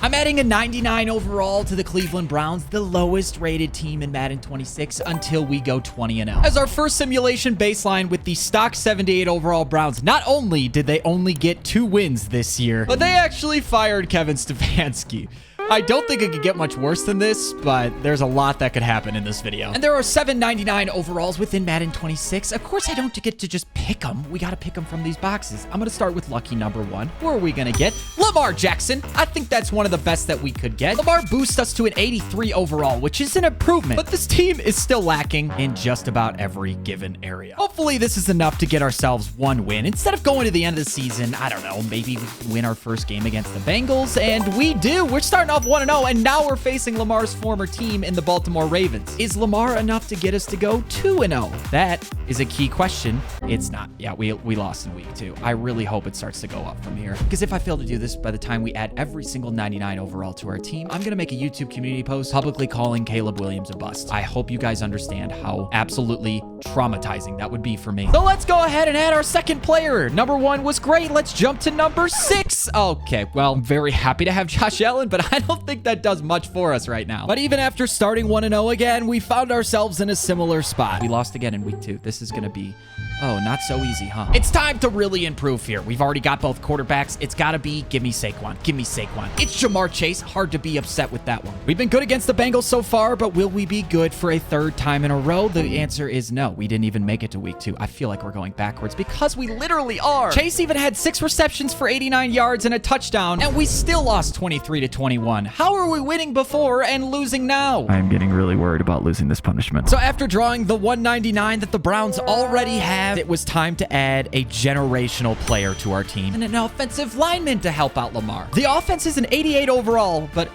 I'm adding a 99 overall to the Cleveland Browns, the lowest rated team in Madden 26 until we go 20-0. As our first simulation baseline with the stock 78 overall Browns, not only did they only get 2 wins this year, but they actually fired Kevin Stefanski. I don't think it could get much worse than this, but there's a lot that could happen in this video. And there are 799 overalls within Madden 26. Of course, I don't get to just pick them. We got to pick them from these boxes. I'm going to start with lucky number 1. Who are we going to get? Lamar Jackson. I think that's one of the best that we could get. Lamar boosts us to an 83 overall, which is an improvement, but this team is still lacking in just about every given area. Hopefully, this is enough to get ourselves 1 win. Instead of going to the end of the season, I don't know, maybe we win our first game against the Bengals, and we do. We're starting off 1-0, and now we're facing Lamar's former team in the Baltimore Ravens. Is Lamar enough to get us to go 2-0? That is a key question. It's not. Yeah, we lost in week 2. I really hope it starts to go up from here, because if I fail to do this by the time we add every single 99 overall to our team, I'm going to make a YouTube community post publicly calling Caleb Williams a bust. I hope you guys understand how absolutely traumatizing that would be for me. So let's go ahead and add our second player. Number 1 was great. Let's jump to number 6. Okay, well, I'm very happy to have Josh Allen, but I don't think that does much for us right now. But even after starting 1-0 again, we found ourselves in a similar spot. We lost again in week 2. This is going to be, oh, not so easy, huh? It's time to really improve here. We've already got both quarterbacks. It's got to be, give me Saquon. Give me Saquon. It's Jamar Chase. Hard to be upset with that one. We've been good against the Bengals so far, but will we be good for a 3rd time in a row? The answer is no. We didn't even make it to week 2. I feel like we're going backwards because we literally are. Chase even had 6 receptions for 89 yards and a touchdown, and we still lost 23-21. How are we winning before and losing now? I am getting really worried about losing this punishment. So after drawing the 199 that the Browns already have, it was time to add a generational player to our team and an offensive lineman to help out Lamar. The offense is an 88 overall, but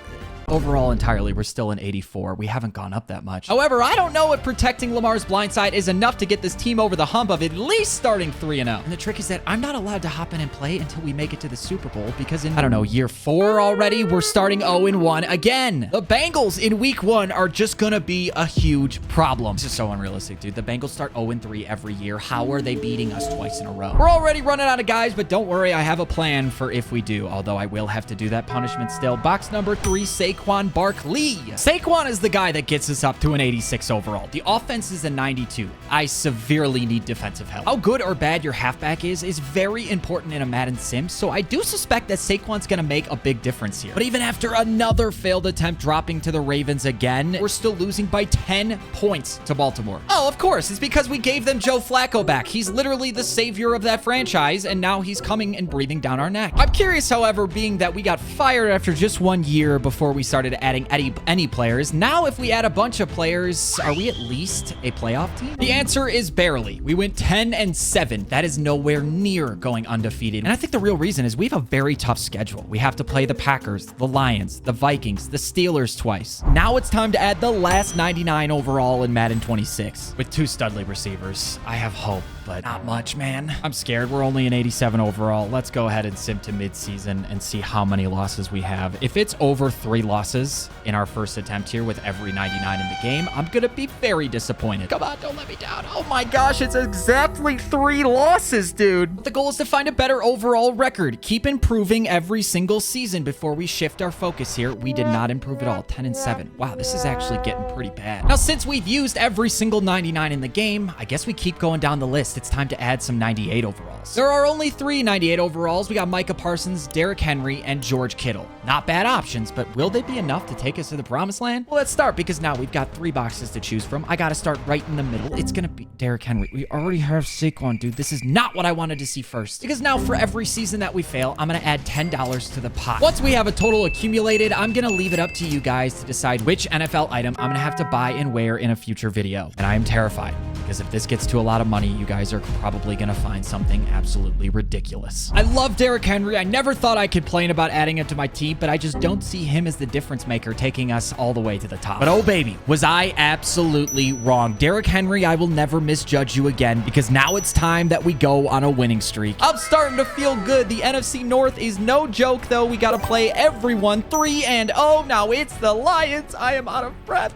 overall entirely, we're still an 84. We haven't gone up that much. However, I don't know if protecting Lamar's blind side is enough to get this team over the hump of at least starting 3-0. And the trick is that I'm not allowed to hop in and play until we make it to the Super Bowl, because in, I don't know, year 4 already, we're starting 0-1 again. The Bengals in week 1 are just gonna be a huge problem. This is so unrealistic, dude. The Bengals start 0-3 every year. How are they beating us twice in a row? We're already running out of guys, but don't worry, I have a plan for if we do, although I will have to do that punishment still. Box number 3, Saquon Barkley. Saquon is the guy that gets us up to an 86 overall. The offense is a 92. I severely need defensive help. How good or bad your halfback is very important in a Madden sim, so I do suspect that Saquon's gonna make a big difference here. But even after another failed attempt dropping to the Ravens again, we're still losing by 10 points to Baltimore. Oh, of course, it's because we gave them Joe Flacco back. He's literally the savior of that franchise, and now he's coming and breathing down our neck. I'm curious, however, being that we got fired after just 1 year before we started adding any players. Now, if we add a bunch of players, are we at least a playoff team? The answer is barely. We went 10-7. That is nowhere near going undefeated. And I think the real reason is we have a very tough schedule. We have to play the Packers, the Lions, the Vikings, the Steelers twice. Now it's time to add the last 99 overall in Madden 26. With 2 Studley receivers, I have hope, but not much, man. I'm scared. We're only an 87 overall. Let's go ahead and sim to midseason and see how many losses we have. If it's over 3 losses in our first attempt here with every 99 in the game, I'm gonna be very disappointed. Come on, don't let me down. Oh my gosh, it's exactly 3 losses, dude. The goal is to find a better overall record. Keep improving every single season before we shift our focus here. We did not improve at all. 10-7. Wow, this is actually getting pretty bad. Now, since we've used every single 99 in the game, I guess we keep going down the list. It's time to add some 98 overalls. There are only 3 98 overalls. We got Micah Parsons, Derrick Henry, and George Kittle. Not bad options, but will they be enough to take us to the promised land? Well, let's start, because now we've got 3 boxes to choose from. I gotta start right in the middle. It's gonna be Derrick Henry. We already have Saquon, dude. This is not what I wanted to see first, because now for every season that we fail, I'm gonna add $10 to the pot. Once we have a total accumulated, I'm gonna leave it up to you guys to decide which NFL item I'm gonna have to buy and wear in a future video. And I am terrified, because if this gets to a lot of money, you guys are probably gonna find something absolutely ridiculous. I love Derrick Henry. I never thought I'd complain about adding him to my team, but I just don't see him as the difference maker taking us all the way to the top. But oh baby, was I absolutely wrong. Derrick Henry, I will never misjudge you again, because now it's time that we go on a winning streak. I'm starting to feel good. The NFC North is no joke, though. We gotta play everyone 3-0. Now it's the Lions. I am out of breath.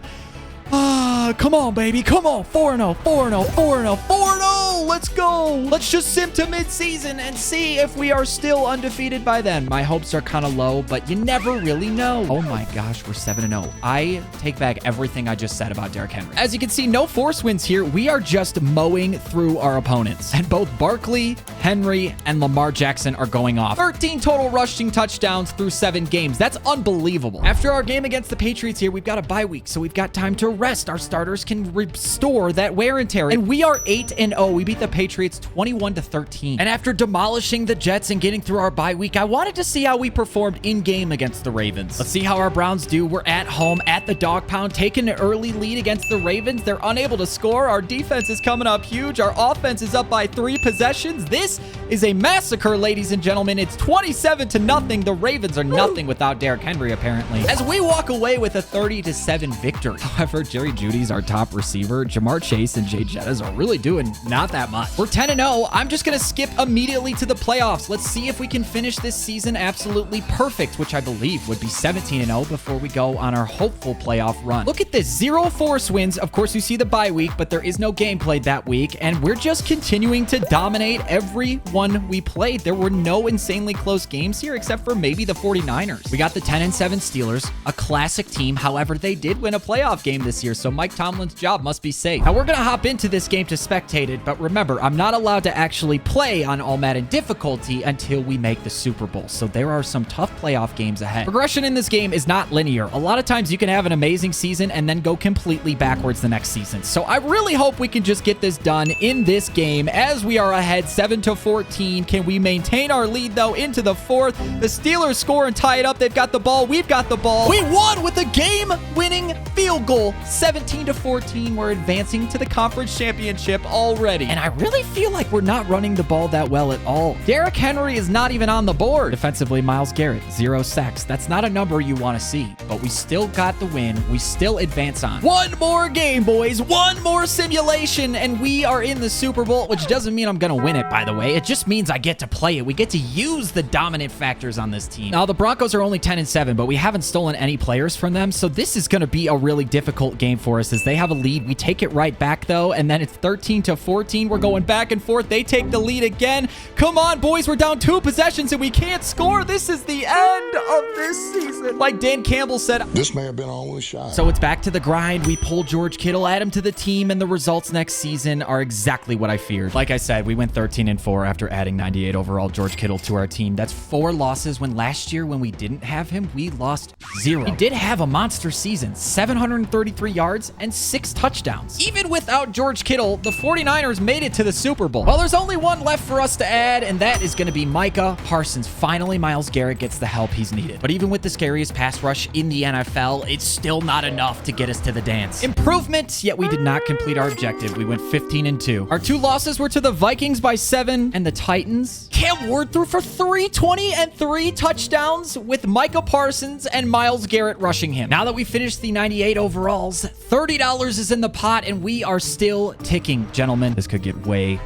Come on, baby. Come on. 4-0, 4-0, 4-0, 4-0. Let's go. Let's just sim to mid-season and see if we are still undefeated by then. My hopes are kind of low, but you never really know. Oh my gosh, we're 7-0. I take back everything I just said about Derrick Henry. As you can see, no force wins here. We are just mowing through our opponents. And both Barkley, Henry, and Lamar Jackson are going off. 13 total rushing touchdowns through 7 games. That's unbelievable. After our game against the Patriots here, we've got a bye week, so we've got time to rest. Our starters can restore that wear and tear. And we are 8-0. We beat the Patriots 21-13. And after demolishing the Jets and getting through our bye week, I wanted to see how we performed in-game against the Ravens. Let's see how our Browns do. We're at home at the dog pound, taking an early lead against the Ravens. They're unable to score. Our defense is coming up huge. Our offense is up by 3 possessions. This is a massacre, ladies and gentlemen. It's 27-0. The Ravens are nothing without Derrick Henry, apparently. As we walk away with a 30-7 victory. However, Jerry Jeudy's our top receiver. Jamar Chase and Jay Jettas are really doing not that much. We're 10-0. I'm just going to skip immediately to the playoffs. Let's see if we can finish this season absolutely perfect, which I believe would be 17-0 before we go on our hopeful playoff run. Look at this. 0 force wins. Of course, you see the bye week, but there is no game played that week, and we're just continuing to dominate everyone we played. There were no insanely close games here, except for maybe the 49ers. We got the 10-7 Steelers, a classic team. However, they did win a playoff game this year, so Mike Tomlin's job must be safe. Now, we're going to hop into this game to spectate it, but remember, I'm not allowed to actually play on All Madden difficulty until we make the Super Bowl, so there are some tough playoff games ahead. Progression in this game is not linear. A lot of times you can have an amazing season and then go completely backwards the next season, so I really hope we can just get this done in this game as we are ahead 7-14. Can we maintain our lead, though, into the 4th? The Steelers score and tie it up. They've got the ball. We've got the ball. We won with a game-winning field goal. 17-14. We're advancing to the conference championship already. And I really feel like we're not running the ball that well at all. Derrick Henry is not even on the board. Defensively, Myles Garrett, 0 sacks. That's not a number you want to see, but we still got the win. We still advance on. One more game, boys. One more simulation, and we are in the Super Bowl, which doesn't mean I'm going to win it, by the way. It just means I get to play it. We get to use the dominant factors on this team. Now, the Broncos are only 10-7, but we haven't stolen any players from them, so this is going to be a really difficult game for us as they have a lead. We take it right back, though, and then it's 13-14. We're going back and forth. They take the lead again. Come on, boys. We're down 2 possessions, and we can't score. This is the end of this season. Like Dan Campbell said, this may have been our only shot. So it's back to the grind. We pull George Kittle, add him to the team, and the results next season are exactly what I feared. Like I said, we went 13-4 after adding 98 overall George Kittle to our team. That's 4 losses when last year, when we didn't have him, we lost 0. He did have a monster season, 733 yards and 6 touchdowns. Even without George Kittle, the 49ers made it to the Super Bowl. Well, there's only one left for us to add, and that is going to be Micah Parsons. Finally, Myles Garrett gets the help he's needed. But even with the scariest pass rush in the NFL, it's still not enough to get us to the dance. Improvement, yet we did not complete our objective. We went 15-2. Our 2 losses were to the Vikings by 7 and the Titans. Cam Ward threw for 320 and 3 touchdowns with Micah Parsons and Myles Garrett rushing him. Now that we finished the 98 overalls, $30 is in the pot, and we are still ticking, gentlemen. This could get way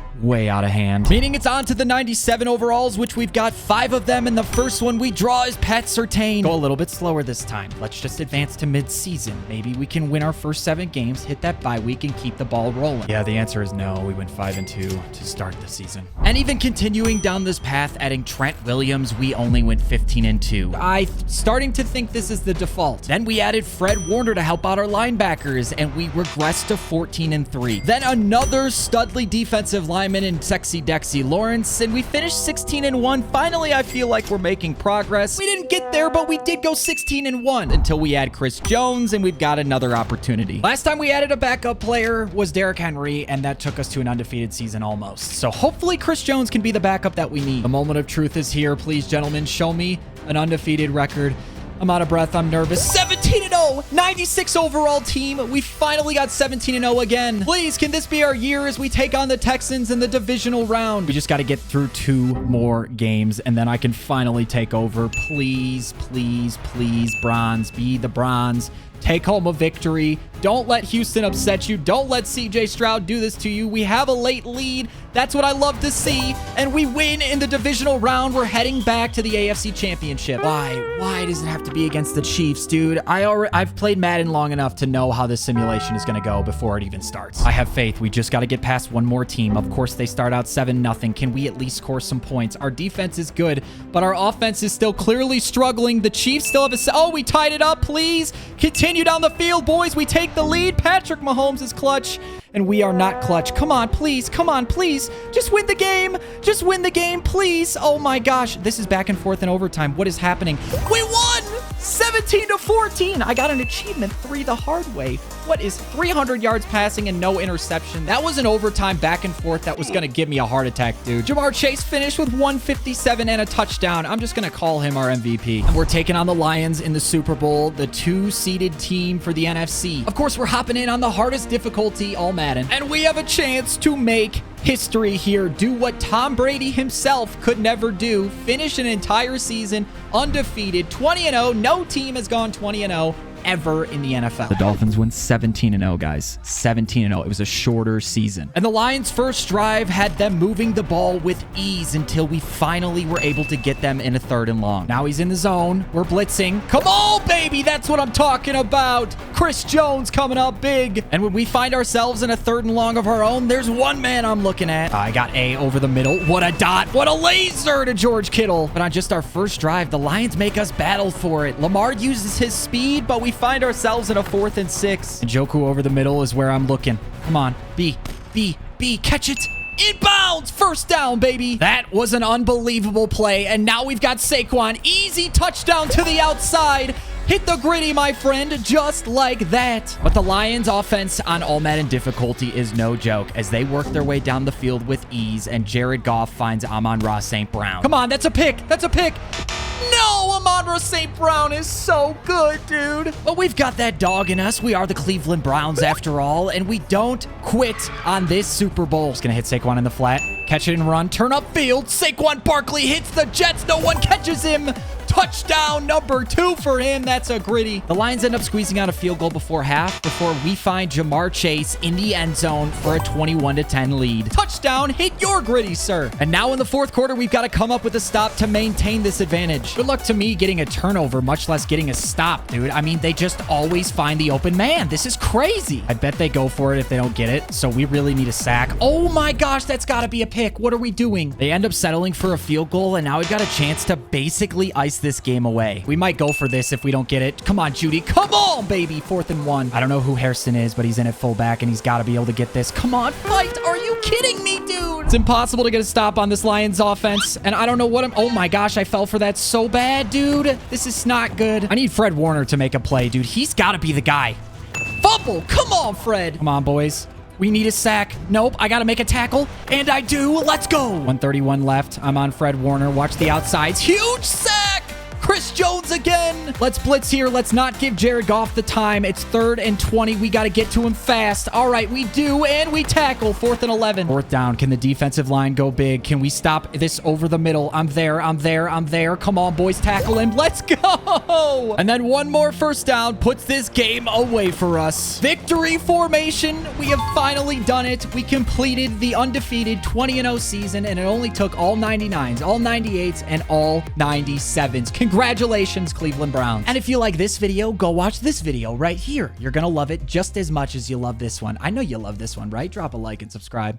out of hand. Meaning it's on to the 97 overalls, which we've got 5 of them, and the first one we draw is Pat Surtain. Go a little bit slower this time. Let's just advance to mid-season. Maybe we can win our first 7 games, hit that bye week, and keep the ball rolling. Yeah, the answer is no. We went 5-2 to start the season. And even continuing down this path, adding Trent Williams, we only went 15-2. I'm starting to think this is the default. Then we added Fred Warner to help out our linebackers, and we regressed to 14-3. Then another studly defensive lineman in Sexy Dexy Lawrence, and we finished 16-1. Finally, I feel like we're making progress. We didn't get there, but we did go 16-1 until we add Chris Jones, and we've got another opportunity. Last time we added a backup player was Derrick Henry, and that took us to an undefeated season almost. So hopefully Chris Jones can be the backup that we need. The moment of truth is here. Please, gentlemen, show me an undefeated record. I'm out of breath. I'm nervous. 17-0, 96 overall team. We finally got 17-0 again. Please, can this be our year as we take on the Texans in the divisional round? We just got to get through 2 more games, and then I can finally take over. Please, please, please, Bronze. Be the Bronze. Take home a victory. Don't let Houston upset you. Don't let CJ Stroud do this to you. We have a late lead. That's what I love to see. And we win in the divisional round. We're heading back to the AFC Championship. Why? Why does it have to be against the Chiefs, dude? I've played Madden long enough to know how this simulation is going to go before it even starts. I have faith. We just got to get past one more team. Of course, they start out 7-0. Can we at least score some points? Our defense is good, but our offense is still clearly struggling. The Chiefs still have a... Oh, we tied it up, please. Continue down the field, boys. We take the lead. Patrick Mahomes is clutch, and we are not clutch. Come on, please. Come on, please. Just win the game. Just win the game, please. Oh, my gosh. This is back and forth in overtime. What is happening? We won! 17-14. I got an achievement 3 the hard way. What is 300 yards passing and no interception? That was an overtime back and forth that was going to give me a heart attack, dude. Jamar Chase finished with 157 and a touchdown. I'm just going to call him our MVP. And we're taking on the Lions in the Super Bowl, the 2-seeded team for the NFC. Of course, we're hopping in on the hardest difficulty, all Madden. And we have a chance to make history here. Do what Tom Brady himself could never do. Finish an entire season undefeated, 20-0. No team has gone 20-0 ever in the NFL. The Dolphins win 17-0, guys. 17-0. It was a shorter season. And the Lions' first drive had them moving the ball with ease until we finally were able to get them in a 3rd and long. Now he's in the zone. We're blitzing. Come on, baby. That's what I'm talking about. Chris Jones coming up big. And when we find ourselves in a 3rd and long of our own, there's one man I'm looking at. I got A over the middle. What a dot. What a laser to George Kittle. But on just our first drive, the Lions make us battle for it. Lamar uses his speed, but we find ourselves in a 4th and 6. Njoku over the middle is where I'm looking. Come on. B. Catch it. Inbounds. First down, baby. That was an unbelievable play. And now we've got Saquon. Easy touchdown to the outside. Hit the gritty, my friend, just like that. But the Lions' offense on all Madden difficulty is no joke as they work their way down the field with ease, and Jared Goff finds Amon-Ra St. Brown. Come on, that's a pick. That's a pick. No, Amon-Ra St. Brown is so good, dude. But we've got that dog in us. We are the Cleveland Browns after all, and we don't quit on this Super Bowl. Just gonna hit Saquon in the flat. Catch it and run. Turn upfield. Saquon Barkley hits the Jets. No one catches him. Touchdown number 2 for him. That's a gritty. The Lions end up squeezing out a field goal before half before we find Jamar Chase in the end zone for a 21-10 lead. Touchdown. Hit your gritty, sir. And now in the 4th quarter, we've got to come up with a stop to maintain this advantage. Good luck to me getting a turnover, much less getting a stop, dude. I mean, they just always find the open man. This is crazy. I bet they go for it if they don't get it, so we really need a sack. Oh my gosh, that's got to be a pick. What are we doing? They end up settling for a field goal, and now we've got a chance to basically ice this game away. We might go for this if we don't get it. Come on, Judy. Come on, baby. 4th and 1. I don't know who Hairston is, but he's in at fullback, and he's got to be able to get this. Come on, fight. Are you kidding me, dude? It's impossible to get a stop on this Lions offense, and I don't know what I'm... Oh my gosh, I fell for that so bad, dude. This is not good. I need Fred Warner to make a play, dude. He's got to be the guy. Fumble. Come on, Fred. Come on, boys. We need a sack. Nope, I gotta make a tackle, and I do. Let's go. 131 left. I'm on Fred Warner. Watch the outsides. Huge sack. Chris Jones again. Let's blitz here. Let's not give Jared Goff the time. It's 3rd and 20. We got to get to him fast. All right, we do, and we tackle. 4th and 11. 4th down. Can the defensive line go big? Can we stop this over the middle? I'm there. Come on, boys. Tackle him. Let's go. And then one more first down puts this game away for us. Victory formation. We have finally done it. We completed the undefeated 20-0 season, and it only took all 99s, all 98s, and all 97s. Congratulations, Cleveland Browns. And if you like this video, go watch this video right here. You're gonna love it just as much as you love this one. I know you love this one, right? Drop a like and subscribe.